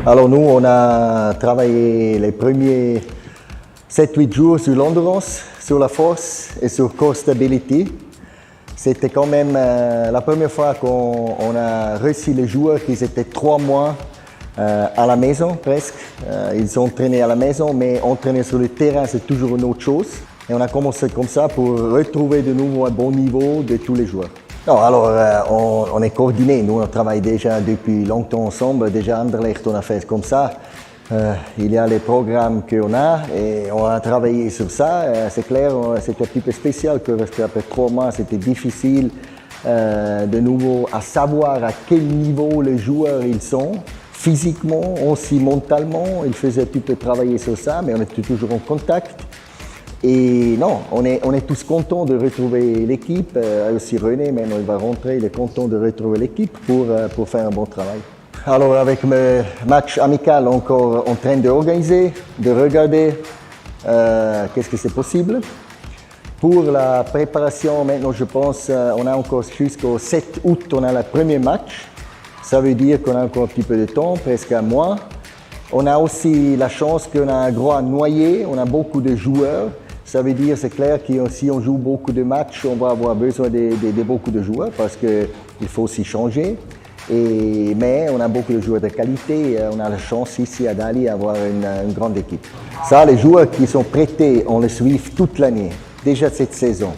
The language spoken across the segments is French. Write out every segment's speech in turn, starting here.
Alors nous, on a travaillé les premiers 7-8 jours sur l'endurance, sur la force et sur core stability. C'était quand même la première fois qu'on a reçu les joueurs qui étaient 3 mois à la maison presque. Ils ont entraîné à la maison, mais entraîner sur le terrain, c'est toujours une autre chose. Et on a commencé comme ça pour retrouver de nouveau un bon niveau de tous les joueurs. Non, alors on est coordonnés, nous on travaille déjà depuis longtemps ensemble, déjà Anderlecht on a fait comme ça. Il y a les programmes qu'on a et on a travaillé sur ça. C'est clair, c'était un petit peu spécial parce qu'après 3 mois c'était difficile de nouveau à savoir à quel niveau les joueurs ils sont. Physiquement, aussi mentalement, ils faisaient un petit peu travailler sur ça, mais on était toujours en contact. Et non, on est tous contents de retrouver l'équipe. Aussi René, maintenant il va rentrer, il est content de retrouver l'équipe pour faire un bon travail. Alors avec le match amical encore en train d'organiser, de regarder qu'est-ce que c'est possible. Pour la préparation, maintenant je pense, on a encore jusqu'au 7 août, on a le premier match. Ça veut dire qu'on a encore un petit peu de temps, presque un mois. On a aussi la chance qu'on a un gros noyer, on a beaucoup de joueurs. Ça veut dire, c'est clair que si on joue beaucoup de matchs, on va avoir besoin de beaucoup de joueurs parce qu'il faut aussi changer. Mais on a beaucoup de joueurs de qualité. On a la chance ici à Dali d'avoir une grande équipe. Ça, les joueurs qui sont prêtés, on les suit toute l'année, déjà cette saison.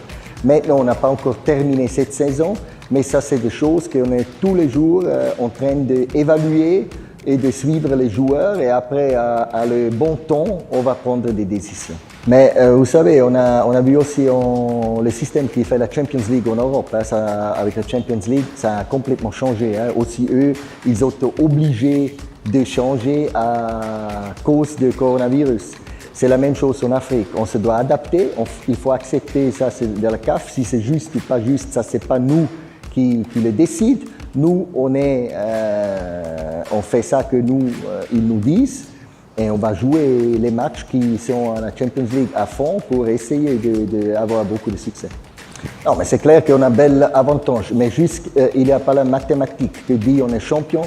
Maintenant, on n'a pas encore terminé cette saison, mais ça, c'est des choses qu'on est tous les jours en train d'évaluer et de suivre les joueurs. Et après, à le bon temps, on va prendre des décisions. Mais vous savez, on a vu aussi le système qui fait la Champions League en Europe. Avec la Champions League, ça a complètement changé. Aussi eux, ils ont été obligés de changer à cause du coronavirus. C'est la même chose en Afrique. On se doit adapter, il faut accepter ça, c'est de la CAF. Si c'est juste ou pas juste, ça c'est pas nous qui le décide. Nous, on fait ça que ils nous disent. Et on va jouer les matchs qui sont à la Champions League à fond pour essayer d'avoir beaucoup de succès. Non, mais c'est clair qu'on a un bel avantage. Mais juste, il n'y a pas la mathématique que dit on est champion.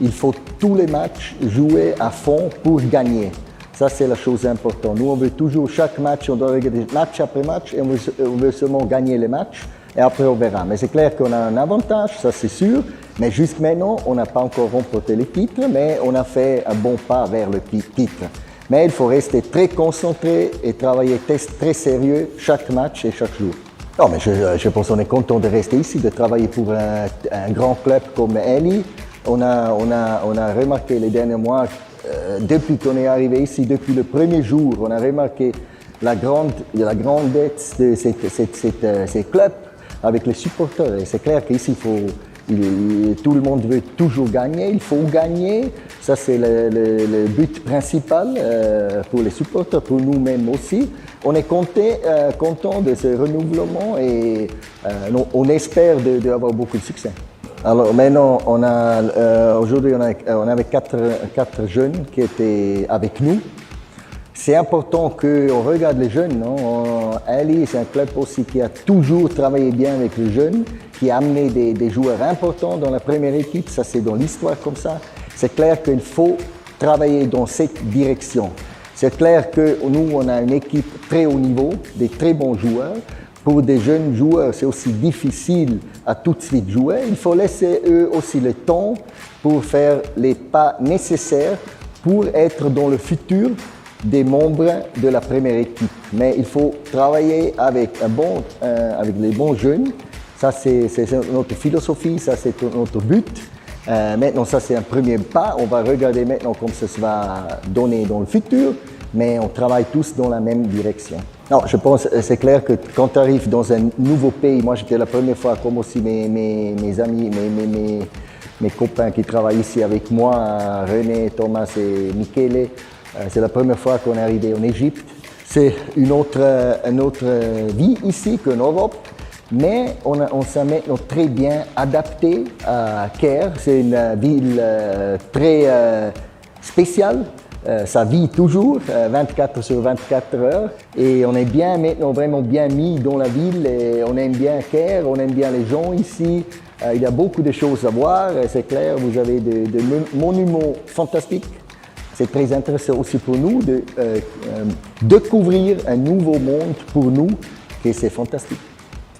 Il faut tous les matchs jouer à fond pour gagner. Ça, c'est la chose importante. Nous, on veut toujours, chaque match, on doit regarder match après match et on veut seulement gagner les matchs. Et après, on verra. Mais c'est clair qu'on a un avantage, ça c'est sûr. Mais jusqu'à maintenant, on n'a pas encore remporté le titre, mais on a fait un bon pas vers le titre. Mais il faut rester très concentré et travailler très sérieux chaque match et chaque jour. Non, mais je pense qu'on est content de rester ici, de travailler pour un grand club comme Eli. On a remarqué les derniers mois, depuis qu'on est arrivé ici, depuis le premier jour, on a remarqué la grandesse de ces clubs avec les supporters. Et c'est clair qu'ici, tout le monde veut toujours gagner, il faut gagner. Ça, c'est le but principal pour les supporters, pour nous-mêmes aussi. On est content de ce renouvellement et on espère d'avoir beaucoup de succès. Alors maintenant, aujourd'hui, on avait 4 jeunes qui étaient avec nous. C'est important qu'on regarde les jeunes. Ali, c'est un club aussi qui a toujours travaillé bien avec les jeunes, qui a amené des joueurs importants dans la première équipe. Ça, c'est dans l'histoire comme ça. C'est clair qu'il faut travailler dans cette direction. C'est clair que nous, on a une équipe très haut niveau, des très bons joueurs. Pour des jeunes joueurs, c'est aussi difficile à tout de suite jouer. Il faut laisser eux aussi le temps pour faire les pas nécessaires pour être dans le futur des membres de la première équipe. Mais il faut travailler avec les bons jeunes. Ça, c'est notre philosophie, ça, c'est notre but. Maintenant, ça, c'est un premier pas. On va regarder maintenant comment ça se va donner dans le futur, mais on travaille tous dans la même direction. Non, je pense c'est clair que quand tu arrives dans un nouveau pays, moi, j'étais la première fois, comme aussi mes amis, mes copains qui travaillent ici avec moi, René, Thomas et Michele, c'est la première fois qu'on est arrivé en Égypte. C'est une autre vie ici qu'en Europe, mais on s'est maintenant très bien adapté à Caire. C'est une ville très spéciale. Ça vit toujours 24 sur 24 heures et on est bien maintenant vraiment bien mis dans la ville et on aime bien Caire, on aime bien les gens ici. Il y a beaucoup de choses à voir, c'est clair, vous avez des monuments fantastiques C'est très intéressant aussi pour nous de découvrir un nouveau monde pour nous, et c'est fantastique.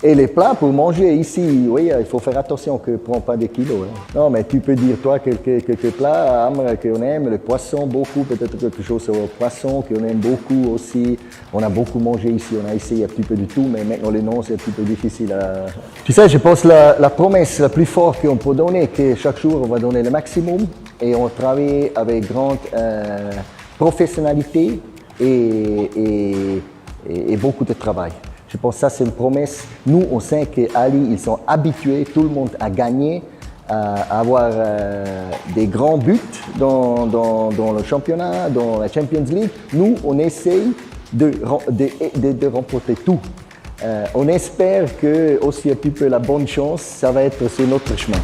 Et les plats pour manger ici, oui, il faut faire attention que ne prend pas des kilos. Hein. Non, mais tu peux dire, toi, quelques plats qu'on aime, le poisson beaucoup, peut-être quelque chose sur le poisson qu'on aime beaucoup aussi. On a beaucoup mangé ici, on a essayé un petit peu de tout, mais maintenant les noms, c'est un petit peu difficile à... Tu sais, je pense que la promesse la plus forte qu'on peut donner, que chaque jour, on va donner le maximum et on travaille avec grande professionnalité et beaucoup de travail. Je pense que ça, c'est une promesse. Nous, on sait qu'Ali, ils sont habitués, tout le monde à gagner, à avoir des grands buts dans le championnat, dans la Champions League. Nous, on essaye de remporter tout. On espère que aussi un petit peu la bonne chance, ça va être sur notre chemin.